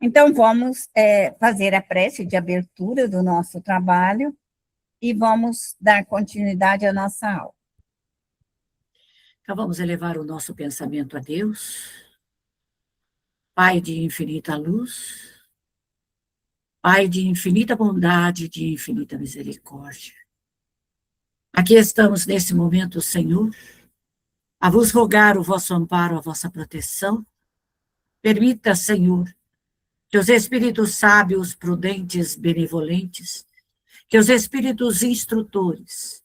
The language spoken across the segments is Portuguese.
Então, vamos fazer a prece de abertura do nosso trabalho e vamos dar continuidade à nossa aula. Então, vamos elevar o nosso pensamento a Deus, Pai de infinita luz, Pai de infinita bondade, de infinita misericórdia. Aqui estamos nesse momento, Senhor, a vos rogar o vosso amparo, a vossa proteção. Permita, Senhor, que os espíritos sábios, prudentes, benevolentes, que os espíritos instrutores,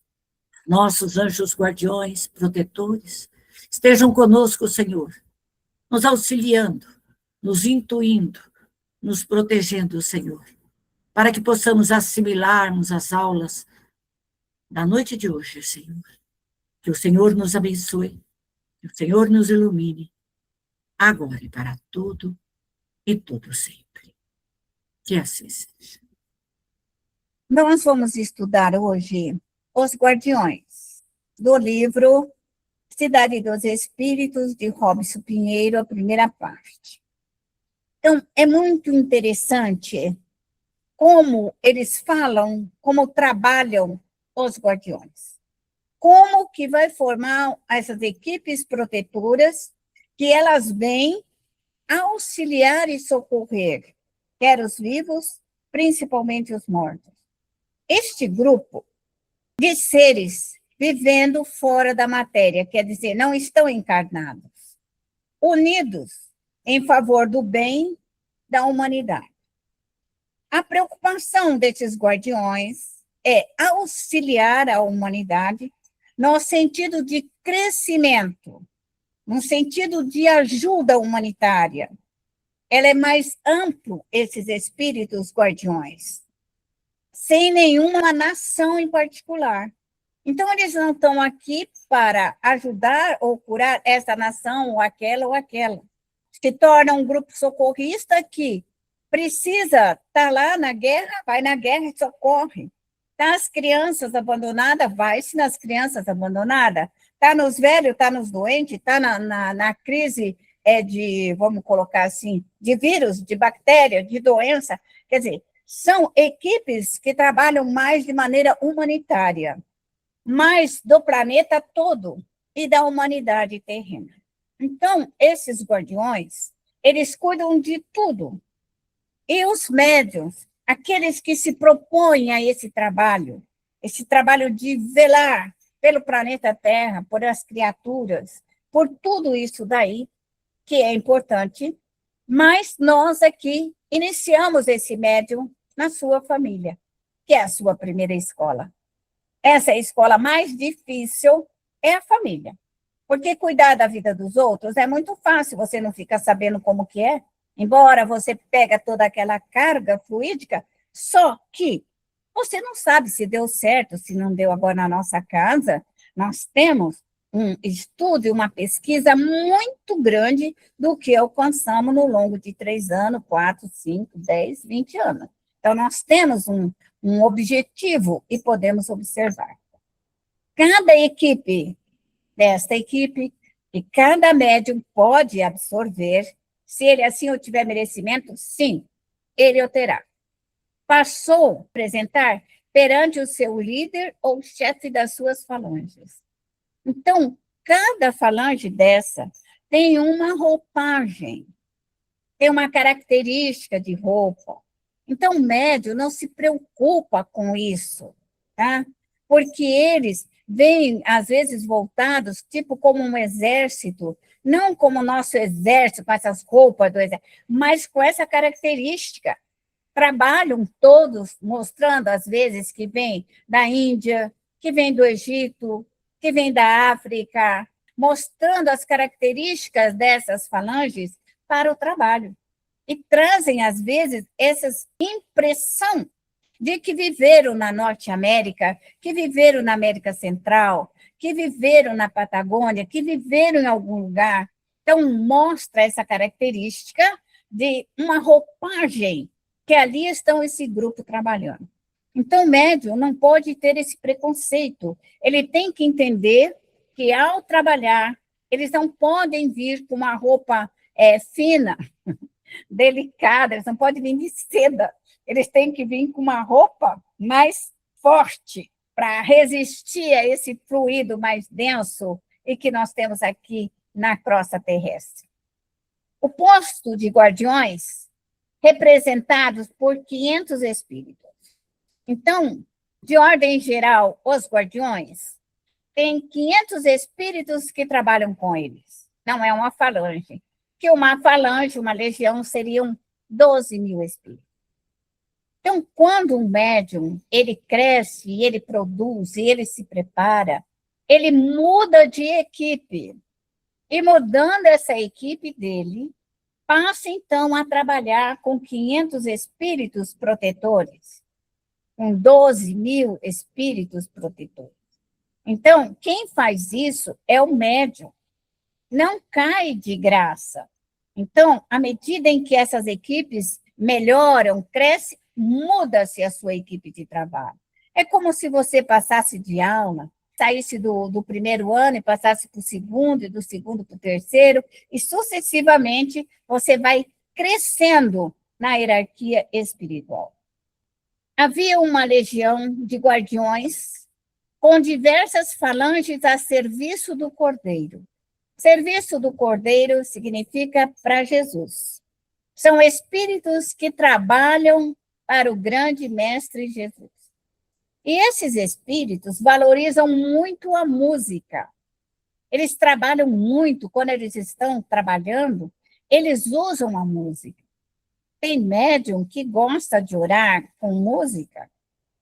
nossos anjos guardiões, protetores, estejam conosco, Senhor, nos auxiliando, nos intuindo, nos protegendo, Senhor, para que possamos assimilarmos as aulas da noite de hoje, Senhor. Que o Senhor nos abençoe, que o Senhor nos ilumine, agora e para tudo e todo sempre. Que assim seja. Nós vamos estudar hoje Os Guardiões, do livro Cidade dos Espíritos, de Robson Pinheiro, a primeira parte. Então, é muito interessante como eles falam, como trabalham os guardiões. Como que vai formar essas equipes protetoras, que elas vêm auxiliar e socorrer, quer os vivos, principalmente os mortos. Este grupo de seres vivendo fora da matéria, quer dizer, não estão encarnados, unidos em favor do bem da humanidade. A preocupação desses guardiões é auxiliar a humanidade no sentido de crescimento, no sentido de ajuda humanitária. Ela é mais amplo, esses espíritos guardiões, sem nenhuma nação em particular. Então, eles não estão aqui para ajudar ou curar essa nação, ou aquela. Se torna um grupo socorrista que precisa estar lá na guerra, vai na guerra e socorre. Está as crianças abandonadas, vai-se nas crianças abandonadas. Está nos velhos, está nos doentes, está na crise de, vamos colocar assim, de vírus, de bactéria, de doença. Quer dizer, são equipes que trabalham mais de maneira humanitária, mais do planeta todo e da humanidade terrena. Então, esses guardiões, eles cuidam de tudo. E os médiuns, aqueles que se propõem a esse trabalho de velar pelo planeta Terra, por as criaturas, por tudo isso daí, que é importante, mas nós aqui iniciamos esse médium na sua família, que é a sua primeira escola. Essa é a escola mais difícil, é a família. Porque cuidar da vida dos outros é muito fácil, você não fica sabendo como que é, embora você pega toda aquela carga fluídica, só que você não sabe se deu certo, se não deu. Agora na nossa casa, nós temos um estudo e uma pesquisa muito grande do que alcançamos no longo de 3 anos, 4, 5, 10, 20 anos. Então, nós temos um objetivo e podemos observar. Cada equipe desta equipe, e cada médium pode absorver, se ele assim o tiver merecimento, sim, ele o terá. Passou a apresentar perante o seu líder ou chefe das suas falanges. Então, cada falange dessa tem uma roupagem, tem uma característica de roupa. Então, o médium não se preocupa com isso, tá? Porque eles vêm, às vezes, voltados, tipo como um exército, não como o nosso exército, com essas roupas do exército, mas com essa característica. Trabalham todos mostrando, às vezes, que vem da Índia, que vem do Egito, que vem da África, mostrando as características dessas falanges para o trabalho. E trazem, às vezes, essa impressão de que viveram na Norte América, que viveram na América Central, que viveram na Patagônia, que viveram em algum lugar. Então, mostra essa característica de uma roupagem que ali estão esse grupo trabalhando. Então, o médium não pode ter esse preconceito. Ele tem que entender que, ao trabalhar, eles não podem vir com uma roupa fina, delicada, eles não podem vir de seda, eles têm que vir com uma roupa mais forte para resistir a esse fluido mais denso e que nós temos aqui na crosta terrestre. O posto de guardiões, representados por 500 espíritos. Então, de ordem geral, os guardiões têm 500 espíritos que trabalham com eles. Não é uma falange. Que uma falange, uma legião, seriam 12 mil espíritos. Então, quando um médium, ele cresce, ele produz, ele se prepara, ele muda de equipe. E mudando essa equipe dele, passa, então, a trabalhar com 500 espíritos protetores, com 12 mil espíritos protetores. Então, quem faz isso é o médium. Não cai de graça. Então, à medida em que essas equipes melhoram, crescem, muda-se a sua equipe de trabalho. É como se você passasse de aula, saísse do primeiro ano e passasse para o segundo, e do segundo para o terceiro, e sucessivamente você vai crescendo na hierarquia espiritual. Havia uma legião de guardiões com diversas falanges a serviço do Cordeiro. Serviço do Cordeiro significa para Jesus. São espíritos que trabalham para o grande Mestre Jesus. E esses espíritos valorizam muito a música. Eles trabalham muito, quando eles estão trabalhando, eles usam a música. Tem médium que gosta de orar com música,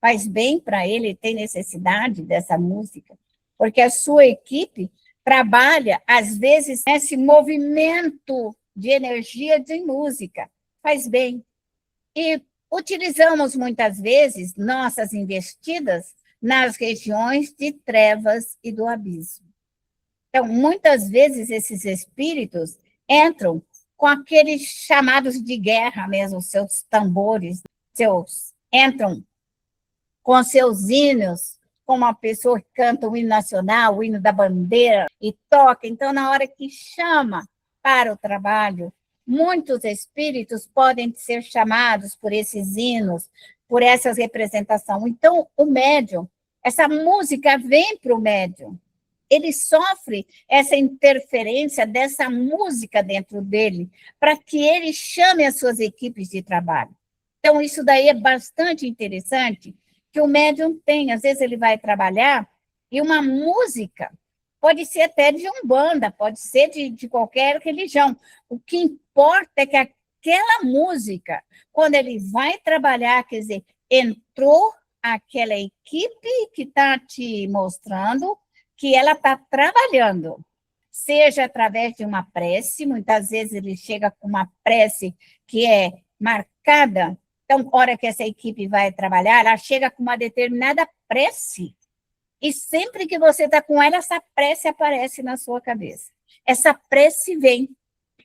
faz bem para ele, tem necessidade dessa música, porque a sua equipe trabalha, às vezes, nesse movimento de energia de música, faz bem. E utilizamos, muitas vezes, nossas investidas nas regiões de trevas e do abismo. Então, muitas vezes, esses espíritos entram com aqueles chamados de guerra mesmo, seus tambores, entram com seus hinos, como uma pessoa que canta o hino nacional, o hino da bandeira, e toca. Então, na hora que chama para o trabalho, muitos espíritos podem ser chamados por esses hinos, por essas representações. Então, o médium, essa música vem para o médium. Ele sofre essa interferência dessa música dentro dele, para que ele chame as suas equipes de trabalho. Então, isso daí é bastante interessante, que o médium tem. Às vezes ele vai trabalhar e uma música, pode ser até de Umbanda, pode ser de qualquer religião. O que importa é que aquela música, quando ele vai trabalhar, quer dizer, entrou aquela equipe que está te mostrando que ela está trabalhando, seja através de uma prece, muitas vezes ele chega com uma prece que é marcada. Então, na hora que essa equipe vai trabalhar, ela chega com uma determinada prece, e sempre que você está com ela, essa prece aparece na sua cabeça. Essa prece vem.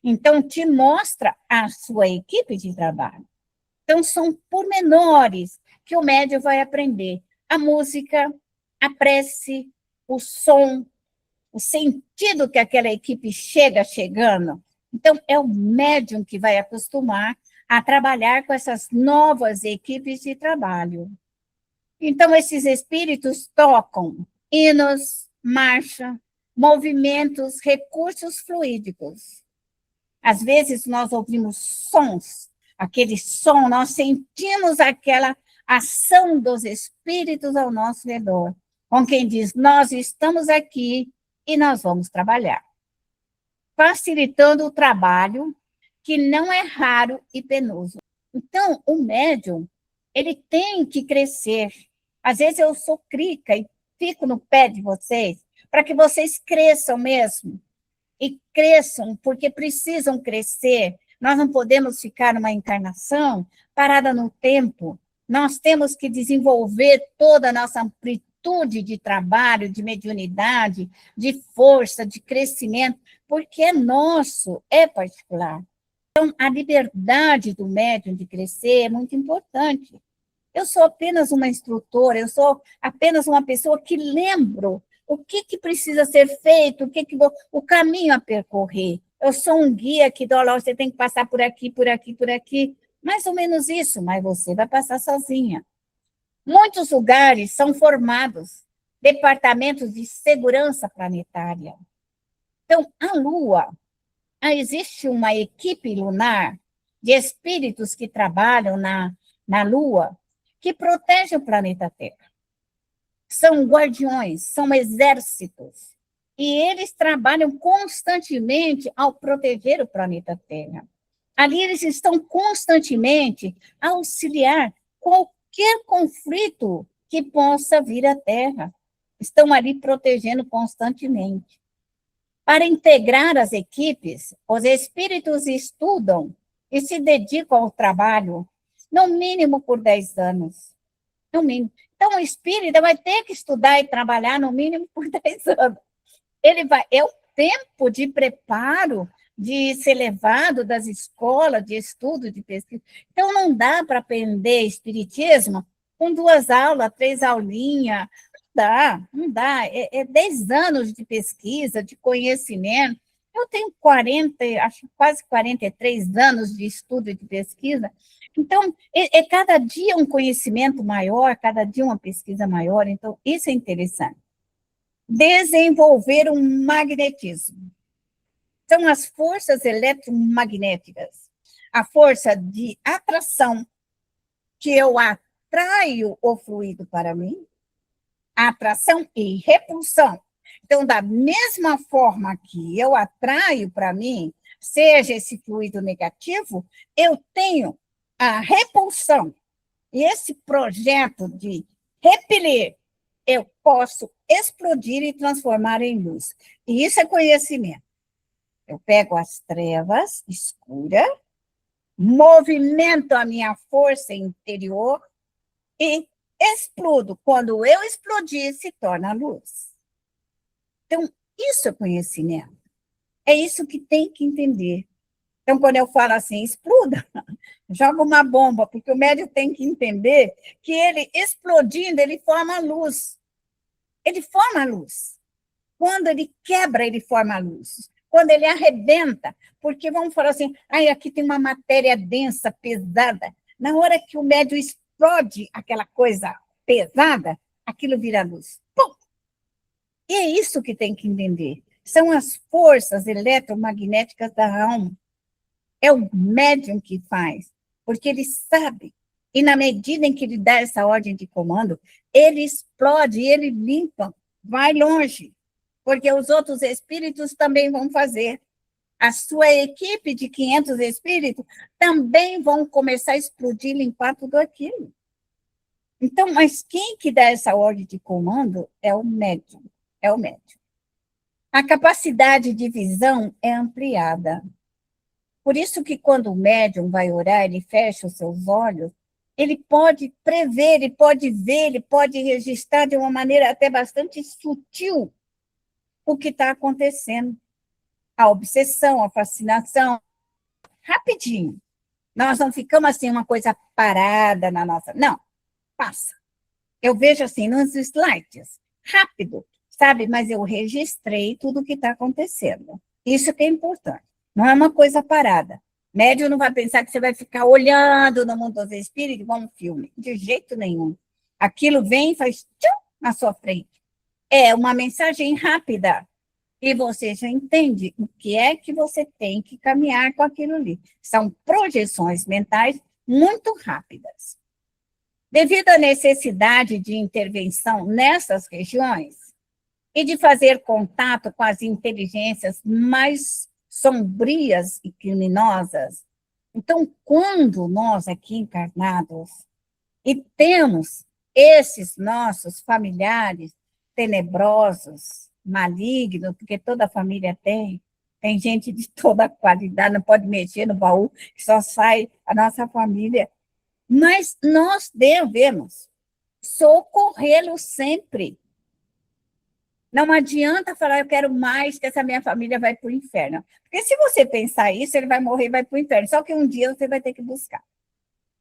Então, te mostra a sua equipe de trabalho. Então, são pormenores que o médium vai aprender. A música, a prece, o som, o sentido que aquela equipe chegando. Então, é o médium que vai acostumar a trabalhar com essas novas equipes de trabalho. Então, esses espíritos tocam hinos, marcha, movimentos, recursos fluídicos. Às vezes, nós ouvimos sons, aquele som, nós sentimos aquela ação dos espíritos ao nosso redor, com quem diz, nós estamos aqui e nós vamos trabalhar. Facilitando o trabalho, que não é raro e penoso. Então, o médium, ele tem que crescer. Às vezes eu sou crica e fico no pé de vocês, para que vocês cresçam mesmo. E cresçam, porque precisam crescer. Nós não podemos ficar numa encarnação parada no tempo. Nós temos que desenvolver toda a nossa amplitude de trabalho, de mediunidade, de força, de crescimento, porque é nosso, é particular. Então, a liberdade do médium de crescer é muito importante. Eu sou apenas uma instrutora, eu sou apenas uma pessoa que lembro o que precisa ser feito, o caminho a percorrer. eu sou um guia que dou, olha, você tem que passar por aqui, por aqui, por aqui. Mais ou menos isso, mas você vai passar sozinha. Muitos lugares são formados departamentos de segurança planetária. Então, a Lua, existe uma equipe lunar de espíritos que trabalham na Lua, que protege o planeta Terra. São guardiões, são exércitos, e eles trabalham constantemente ao proteger o planeta Terra. Ali eles estão constantemente a auxiliar qualquer conflito que possa vir à Terra. Estão ali protegendo constantemente. Para integrar as equipes, os espíritos estudam e se dedicam ao trabalho, no mínimo por 10 anos. No mínimo. Então, o espírita vai ter que estudar e trabalhar no mínimo por 10 anos. É o tempo de preparo de ser levado das escolas de estudo, de pesquisa. Então, não dá para aprender espiritismo com 2 aulas, 3 aulinhas. Não dá. É 10 anos de pesquisa, de conhecimento. Eu tenho 40, acho quase 43 anos de estudo e de pesquisa. Então, cada dia um conhecimento maior, cada dia uma pesquisa maior. Então, isso é interessante. Desenvolver um magnetismo. São as forças eletromagnéticas. A força de atração, que eu atraio o fluido para mim, atração e repulsão. Então, da mesma forma que eu atraio para mim, seja esse fluido negativo, eu tenho a repulsão. E esse projeto de repelir, eu posso explodir e transformar em luz. E isso é conhecimento. Eu pego as trevas escuras, movimento a minha força interior e explodo. Quando eu explodir, se torna luz. Então, isso é conhecimento. É isso que tem que entender. Então, quando eu falo assim, exploda, joga uma bomba, porque o médium tem que entender que ele, explodindo, ele forma luz. Ele forma luz. Quando ele quebra, ele forma luz. Quando ele arrebenta, porque vamos falar assim, aqui tem uma matéria densa, pesada. Na hora que o médium explode aquela coisa pesada, aquilo vira luz. Pum! E é isso que tem que entender. São as forças eletromagnéticas da alma. É o médium que faz, porque ele sabe. E na medida em que ele dá essa ordem de comando, ele explode, ele limpa, vai longe. Porque os outros espíritos também vão fazer. A sua equipe de 500 espíritos também vão começar a explodir, limpar tudo aquilo. Então, mas quem que dá essa ordem de comando é o médium. É o médium. A capacidade de visão é ampliada. Por isso que quando o médium vai orar, ele fecha os seus olhos, ele pode prever, ele pode ver, ele pode registrar de uma maneira até bastante sutil o que está acontecendo. A obsessão, a fascinação, rapidinho. Nós não ficamos assim, uma coisa parada na nossa... Não, passa. Eu vejo assim, nos slides, rápido, sabe? Mas eu registrei tudo o que está acontecendo. Isso que é importante. Não é uma coisa parada. Médium não vai pensar que você vai ficar olhando no mundo dos espíritos como um filme. De jeito nenhum. Aquilo vem e faz tchum na sua frente. É uma mensagem rápida. E você já entende o que é que você tem que caminhar com aquilo ali. São projeções mentais muito rápidas. Devido à necessidade de intervenção nessas regiões e de fazer contato com as inteligências mais sombrias e criminosas, então, quando nós aqui encarnados e temos esses nossos familiares tenebrosos, malignos, porque toda família tem gente de toda qualidade, não pode mexer no baú, só sai a nossa família. Mas nós devemos socorrê-los sempre. Não adianta falar, eu quero mais, que essa minha família vai para o inferno. Porque se você pensar isso, ele vai morrer e vai para o inferno. Só que um dia você vai ter que buscar.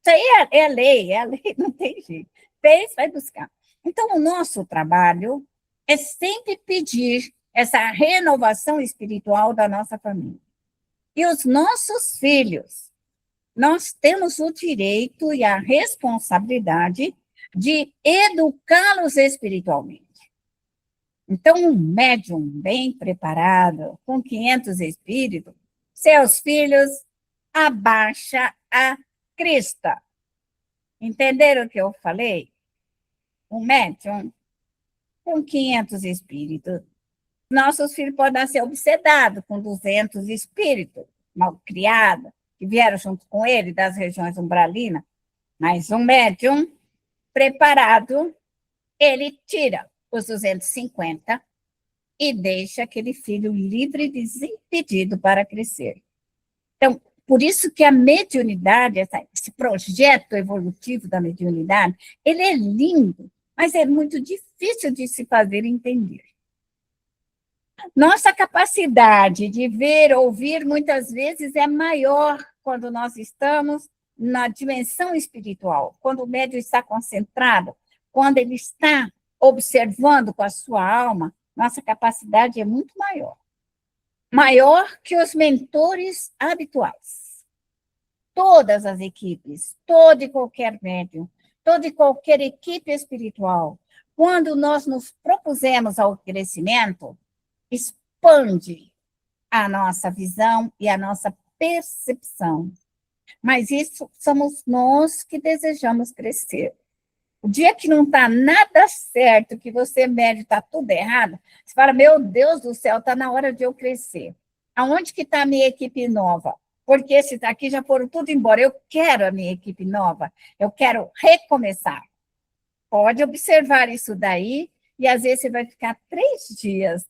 Isso aí é a lei, não tem jeito. Fez, vai buscar. Então, o nosso trabalho é sempre pedir essa renovação espiritual da nossa família. E os nossos filhos, nós temos o direito e a responsabilidade de educá-los espiritualmente. Então, um médium bem preparado, com 500 espíritos, seus filhos abaixa a crista. Entenderam o que eu falei? Um médium com 500 espíritos. Nossos filhos podem ser obsedados com 200 espíritos, mal criados, que vieram junto com ele das regiões umbralinas, mas um médium preparado, ele tira os 250 e deixa aquele filho livre e desimpedido para crescer. Então, por isso que a mediunidade, esse projeto evolutivo da mediunidade, ele é lindo, mas é muito difícil de se fazer entender. Nossa capacidade de ver, ouvir, muitas vezes é maior quando nós estamos na dimensão espiritual, quando o médium está concentrado, quando ele está observando com a sua alma, nossa capacidade é muito maior. Maior que os mentores habituais. Todas as equipes, todo e qualquer médium, toda e qualquer equipe espiritual, quando nós nos propusemos ao crescimento, expande a nossa visão e a nossa percepção. Mas isso somos nós que desejamos crescer. O dia que não está nada certo, que você mede, está tudo errado, você fala, meu Deus do céu, está na hora de eu crescer. Aonde que está a minha equipe nova? Porque esses daqui já foram tudo embora. Eu quero a minha equipe nova. Eu quero recomeçar. Pode observar isso daí, e às vezes você vai ficar 3 dias,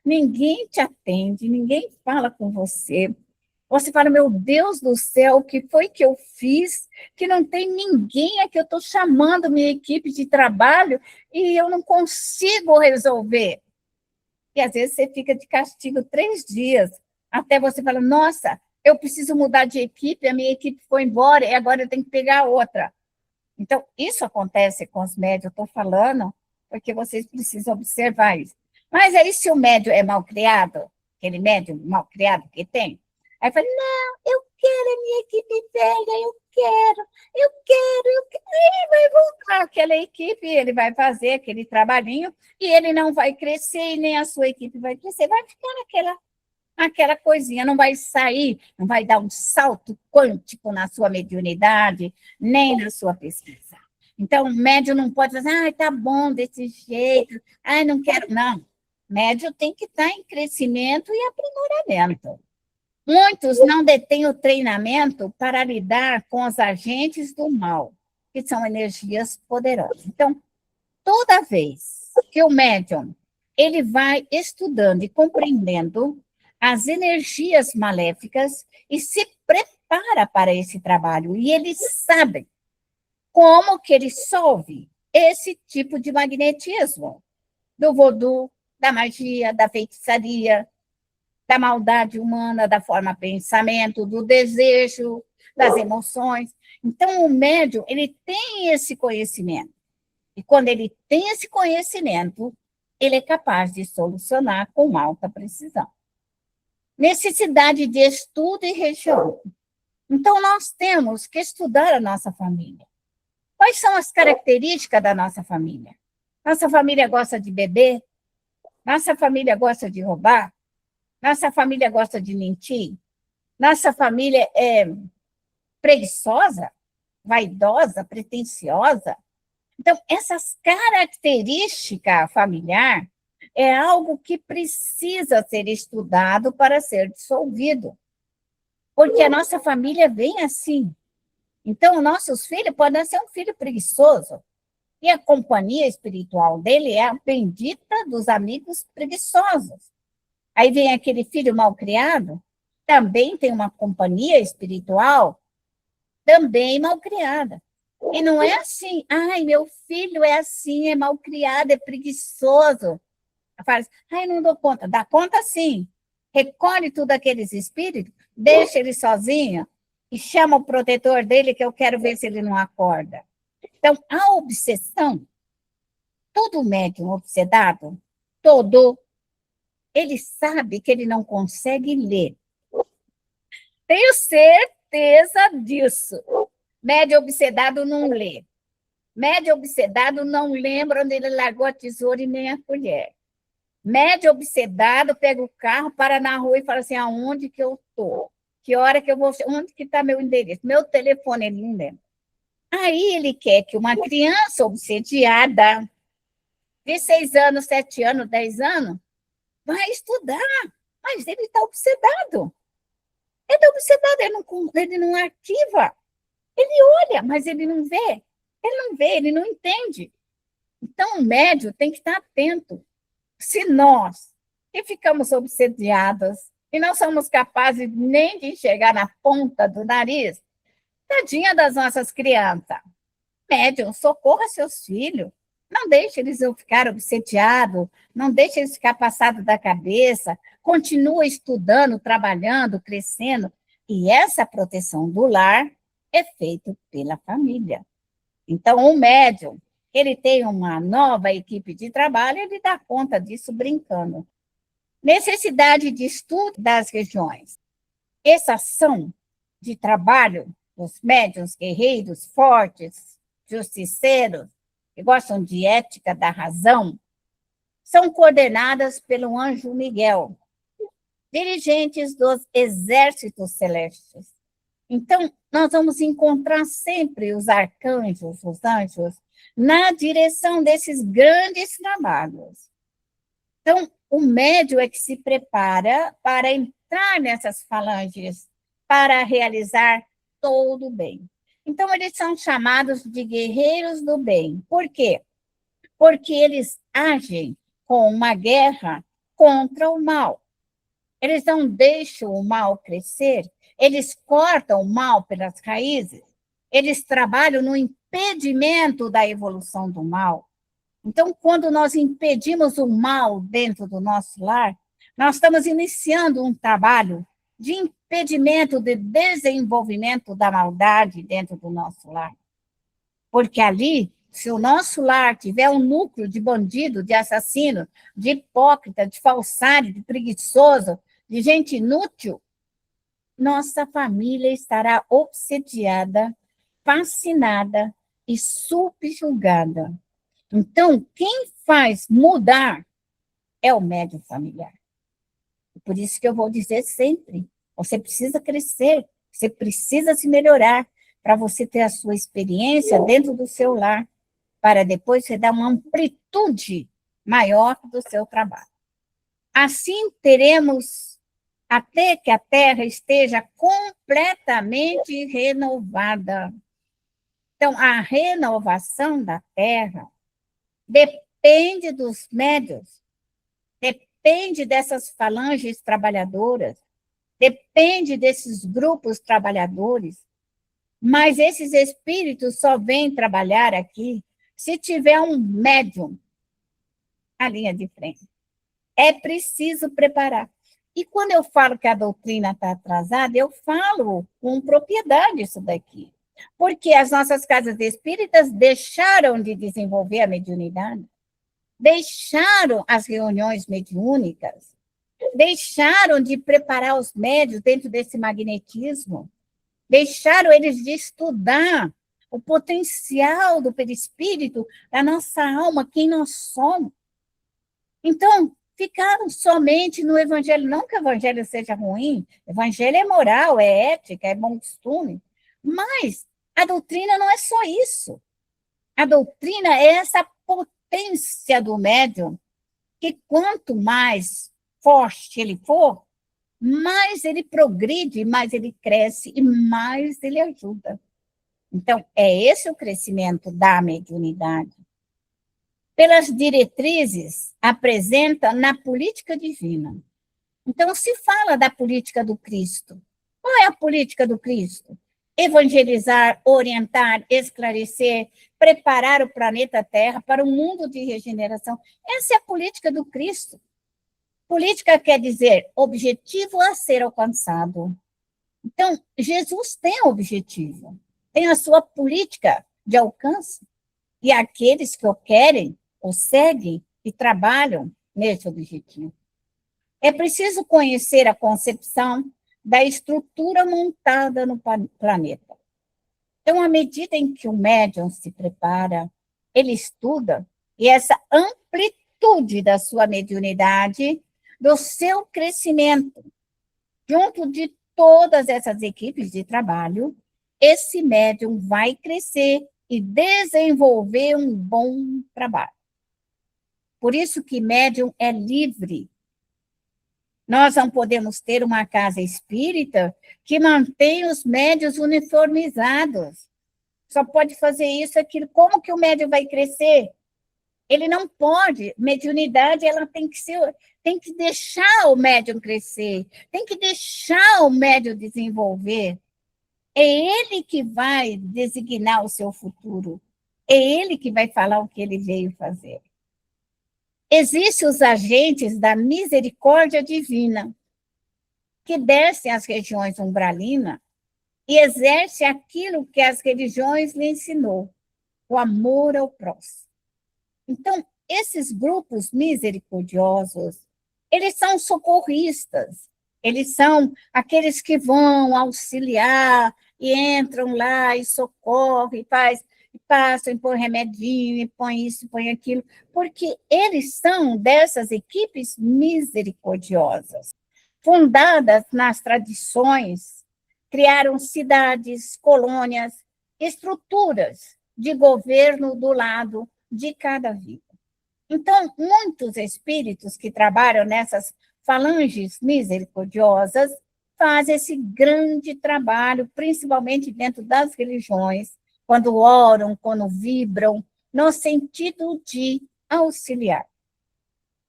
ninguém te atende, ninguém fala com você. Você fala, meu Deus do céu, o que foi que eu fiz? Que não tem ninguém aqui, eu estou chamando minha equipe de trabalho e eu não consigo resolver. E às vezes você fica de castigo 3 dias, até você fala, nossa, eu preciso mudar de equipe, a minha equipe foi embora e agora eu tenho que pegar outra. Então, isso acontece com os médios, eu estou falando, porque vocês precisam observar isso. Mas aí, se o médium é mal criado, aquele médium mal criado que tem, aí fala, não, eu quero a minha equipe velha, eu quero. Aí vai voltar aquela equipe, ele vai fazer aquele trabalhinho, e ele não vai crescer, e nem a sua equipe vai crescer, vai ficar aquela coisinha, não vai sair, não vai dar um salto quântico na sua mediunidade, nem na sua pesquisa. Então, o médium não pode fazer, tá bom desse jeito, não quero. Não, médium tem que estar em crescimento e aprimoramento. Muitos não detêm o treinamento para lidar com os agentes do mal, que são energias poderosas. Então, toda vez que o médium ele vai estudando e compreendendo as energias maléficas e se prepara para esse trabalho, e eles sabem como que ele solve esse tipo de magnetismo, do vodu, da magia, da feitiçaria, da maldade humana, da forma pensamento, do desejo, das emoções. Então, o médium, ele tem esse conhecimento. E quando ele tem esse conhecimento, ele é capaz de solucionar com alta precisão. Necessidade de estudo e região. Então, nós temos que estudar a nossa família. Quais são as características da nossa família? Nossa família gosta de beber? Nossa família gosta de roubar? Nossa família gosta de mentir? Nossa família é preguiçosa, vaidosa, pretensiosa? Então, essas características familiares é algo que precisa ser estudado para ser dissolvido. Porque a nossa família vem assim. Então, nossos filhos podem ser um filho preguiçoso. E a companhia espiritual dele é a bendita dos amigos preguiçosos. Aí vem aquele filho mal criado, também tem uma companhia espiritual, também mal criada. E não é assim, meu filho é assim, é mal criado, é preguiçoso. Fala assim, não dou conta. Dá conta sim. Recolhe tudo aqueles espíritos, deixa ele sozinho e chama o protetor dele que eu quero ver se ele não acorda. Então, a obsessão, todo médium obsedado, ele sabe que ele não consegue ler Tenho certeza disso. Médio obsedado não lê. Médio obsedado não lembra onde ele largou a tesoura e nem a colher. Médio obsedado pega o carro, para na rua e fala assim, aonde que eu estou? Que hora que eu vou... Onde que está meu endereço? Meu telefone, ele não lembra. Aí ele quer que uma criança obsediada de 6 anos, 7 anos, 10 anos, vai estudar. Mas ele está obsedado. Ele está obsedado, ele não arquiva. Ele olha, mas ele não vê. Ele não vê, ele não entende. Então, o médio tem que estar atento. Se nós, que ficamos obsediados e não somos capazes nem de enxergar na ponta do nariz, tadinha das nossas crianças. Médium, socorra seus filhos. Não deixe eles ficar obsediados, não deixe eles ficar passados da cabeça. Continua estudando, trabalhando, crescendo. E essa proteção do lar é feita pela família. Então, o médium, ele tem uma nova equipe de trabalho, ele dá conta disso brincando. Necessidade de estudo das regiões. Essa ação de trabalho dos médiuns guerreiros, fortes, justiceiros, que gostam de ética da razão, são coordenadas pelo anjo Miguel, dirigentes dos exércitos celestes. Então, nós vamos encontrar sempre os arcanjos, os anjos, na direção desses grandes trabalhos. Então, o médium é que se prepara para entrar nessas falanges, para realizar todo o bem. Então, eles são chamados de guerreiros do bem. Por quê? Porque eles agem com uma guerra contra o mal. Eles não deixam o mal crescer, eles cortam o mal pelas raízes, eles trabalham no impedimento da evolução do mal. Então, quando nós impedimos o mal dentro do nosso lar, nós estamos iniciando um trabalho de impedimento de desenvolvimento da maldade dentro do nosso lar. Porque ali, se o nosso lar tiver um núcleo de bandido, de assassino, de hipócrita, de falsário, de preguiçoso, de gente inútil, nossa família estará obsediada, fascinada e subjugada. Então, quem faz mudar é o médium familiar. Por isso que eu vou dizer sempre, você precisa crescer, você precisa se melhorar, para você ter a sua experiência dentro do seu lar, para depois você dar uma amplitude maior do seu trabalho. Assim, teremos até que a Terra esteja completamente renovada. Então, a renovação da Terra depende dos médiuns, depende dessas falanges trabalhadoras, depende desses grupos trabalhadores, mas esses espíritos só vêm trabalhar aqui se tiver um médium à linha de frente. É preciso preparar. E quando eu falo que a doutrina está atrasada, eu falo com propriedade isso daqui. Porque as nossas casas espíritas deixaram de desenvolver a mediunidade, deixaram as reuniões mediúnicas, deixaram de preparar os médios dentro desse magnetismo, deixaram eles de estudar o potencial do perispírito, da nossa alma, quem nós somos. Então, ficaram somente no evangelho. Não que o evangelho seja ruim, o evangelho é moral, é ética, é bom costume, mas a doutrina não é só isso. A doutrina é essa potência do médium, que quanto mais forte ele for, mais ele progride, mais ele cresce e mais ele ajuda. Então, é esse o crescimento da mediunidade. Pelas diretrizes, apresenta na política divina. Então, se fala da política do Cristo. Qual é a política do Cristo? Evangelizar, orientar, esclarecer, preparar o planeta Terra para um mundo de regeneração. Essa é a política do Cristo. Política quer dizer objetivo a ser alcançado. Então, Jesus tem um objetivo, tem a sua política de alcance, e aqueles que o querem, o seguem e trabalham nesse objetivo. É preciso conhecer a concepção da estrutura montada no planeta. Então, à medida em que o médium se prepara, ele estuda, e essa amplitude da sua mediunidade, do seu crescimento, junto de todas essas equipes de trabalho, esse médium vai crescer e desenvolver um bom trabalho. Por isso que médium é livre. Nós não podemos ter uma casa espírita que mantém os médiuns uniformizados. Só pode fazer isso, aquilo. Como que o médium vai crescer? Ele não pode. Mediunidade, ela tem que deixar o médium crescer, tem que deixar o médium desenvolver. É ele que vai designar o seu futuro. É ele que vai falar o que ele veio fazer. Existem os agentes da misericórdia divina, que descem às regiões umbralinas e exercem aquilo que as religiões lhe ensinou, o amor ao próximo. Então, esses grupos misericordiosos, eles são socorristas, eles são aqueles que vão auxiliar e entram lá e socorrem, passam, e põe remedinho, e põe isso, põe aquilo, porque eles são dessas equipes misericordiosas, fundadas nas tradições, criaram cidades, colônias, estruturas de governo do lado de cada vida. Então, muitos espíritos que trabalham nessas falanges misericordiosas fazem esse grande trabalho, principalmente dentro das religiões, quando oram, quando vibram, no sentido de auxiliar.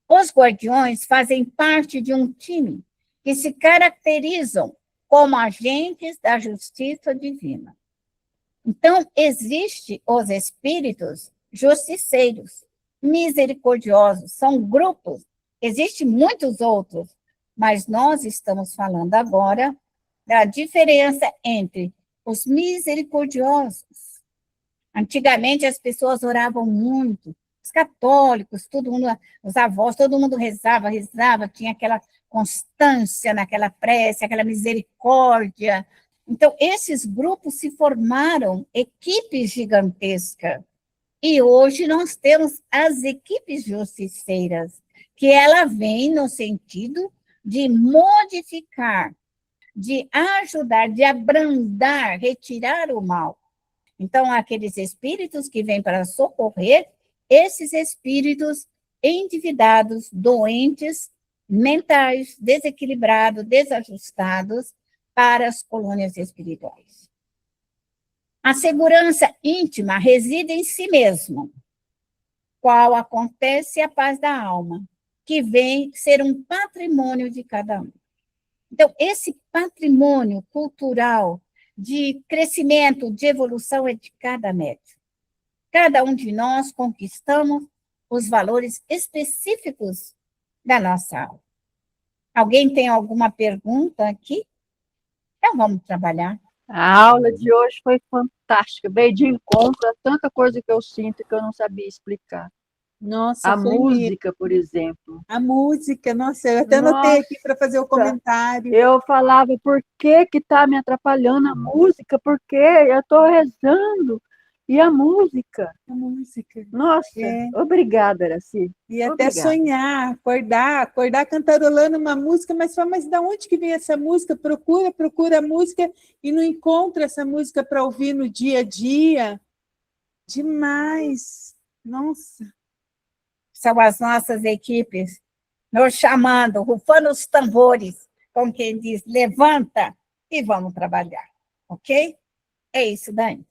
Os guardiões fazem parte de um time que se caracterizam como agentes da justiça divina. Então, existem os espíritos justiceiros, misericordiosos, são grupos, existem muitos outros, mas nós estamos falando agora da diferença entre os misericordiosos. Antigamente as pessoas oravam muito, os católicos, todo mundo, os avós, todo mundo rezava, tinha aquela constância naquela prece, aquela misericórdia. Então, esses grupos se formaram equipes gigantescas. E hoje nós temos as equipes justiceiras, que ela vem no sentido de modificar, de ajudar, de abrandar, retirar o mal. Então, aqueles espíritos que vêm para socorrer, esses espíritos endividados, doentes, mentais, desequilibrados, desajustados para as colônias espirituais. A segurança íntima reside em si mesmo, qual acontece a paz da alma, que vem ser um patrimônio de cada um. Então, esse patrimônio cultural de crescimento, de evolução é de cada médium. Cada um de nós conquistamos os valores específicos da nossa alma. Alguém tem alguma pergunta aqui? Então, vamos trabalhar. A aula de hoje foi fantástica, veio de encontro a tanta coisa que eu sinto que eu não sabia explicar. Nossa, A foi música, por exemplo. a música, nossa, eu até anotei aqui para fazer o comentário. Eu falava, por que que está me atrapalhando a música? Porque eu estou rezando. E a música? A música. Nossa, obrigada, Araci. E até Obrigada. sonhar, acordar cantarolando uma música, mas fala, mas de onde que vem essa música? Procura a música e não encontra essa música para ouvir no dia a dia. Demais. Nossa. São as nossas equipes nos chamando, rufando os tambores, como quem diz, levanta e vamos trabalhar, ok? É isso, Dani.